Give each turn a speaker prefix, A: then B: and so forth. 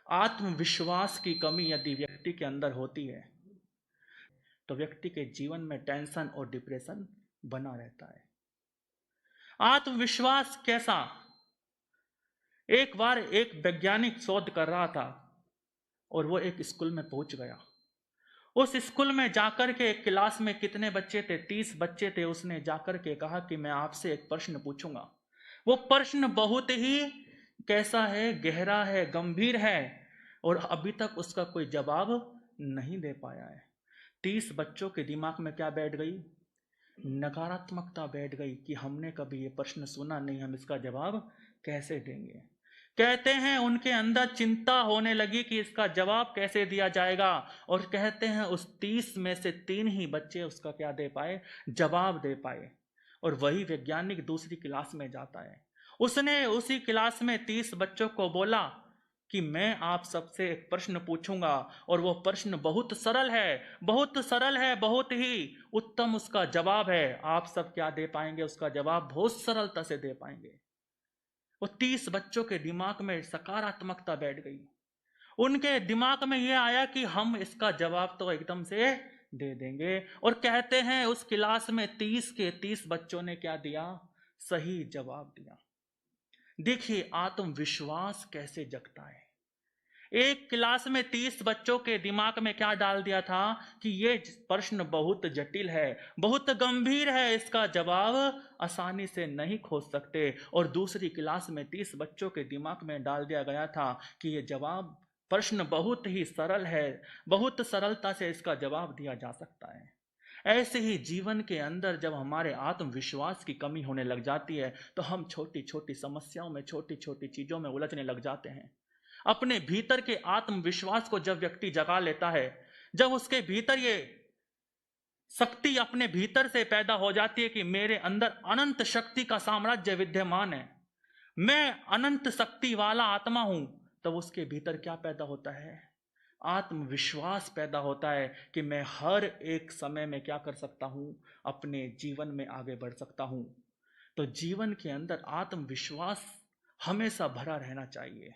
A: आत्मविश्वास की कमी यदि व्यक्ति के अंदर होती है तो व्यक्ति के जीवन में टेंशन और डिप्रेशन बना रहता है। आत्मविश्वास कैसा? एक बार एक वैज्ञानिक शोध कर रहा था और वो एक स्कूल में पहुंच गया। उस स्कूल में जाकर के एक क्लास में कितने बच्चे थे? 30 बच्चे थे। उसने जाकर के कहा कि मैं आपसे एक प्रश्न पूछूंगा। वो प्रश्न बहुत ही कैसा है? गहरा है, गंभीर है, और अभी तक उसका कोई जवाब नहीं दे पाया है। 30 बच्चों के दिमाग में क्या बैठ गई? नकारात्मकता बैठ गई कि हमने कभी ये प्रश्न सुना नहीं, हम इसका जवाब कैसे देंगे। कहते हैं उनके अंदर चिंता होने लगी कि इसका जवाब कैसे दिया जाएगा, और कहते हैं उस 30 में से 3 ही बच्चे उसका क्या दे पाए? जवाब दे पाए। और वही वैज्ञानिक दूसरी क्लास में जाता है। उसने उसी क्लास में 30 बच्चों को बोला कि मैं आप सबसे एक प्रश्न पूछूंगा, और वो प्रश्न बहुत सरल है, बहुत सरल है, बहुत ही उत्तम उसका जवाब है। आप सब क्या दे पाएंगे? उसका जवाब बहुत सरलता से दे पाएंगे। वो 30 बच्चों के दिमाग में सकारात्मकता बैठ गई। उनके दिमाग में यह आया कि हम इसका जवाब तो एकदम से दे देंगे। और कहते हैं उस क्लास में 30 के 30 बच्चों ने क्या दिया? सही जवाब दिया। देखिए आत्मविश्वास कैसे जगता है। एक क्लास में 30 बच्चों के दिमाग में क्या डाल दिया था कि ये प्रश्न बहुत जटिल है, बहुत गंभीर है, इसका जवाब आसानी से नहीं खोज सकते। और दूसरी क्लास में 30 बच्चों के दिमाग में डाल दिया गया था कि ये जवाब प्रश्न बहुत ही सरल है, बहुत सरलता से इसका जवाब दिया जा सकता है। ऐसे ही जीवन के अंदर जब हमारे आत्मविश्वास की कमी होने लग जाती है तो हम छोटी छोटी समस्याओं में, छोटी छोटी चीजों में उलझने लग जाते हैं। अपने भीतर के आत्मविश्वास को जब व्यक्ति जगा लेता है, जब उसके भीतर ये शक्ति अपने भीतर से पैदा हो जाती है कि मेरे अंदर अनंत शक्ति का साम्राज्य विद्यमान है, मैं अनंत शक्ति वाला आत्मा हूं, तब उसके भीतर क्या पैदा होता है? आत्मविश्वास पैदा होता है कि मैं हर एक समय में क्या कर सकता हूं? अपने जीवन में आगे बढ़ सकता हूं। तो जीवन के अंदर आत्मविश्वास हमेशा भरा रहना चाहिए।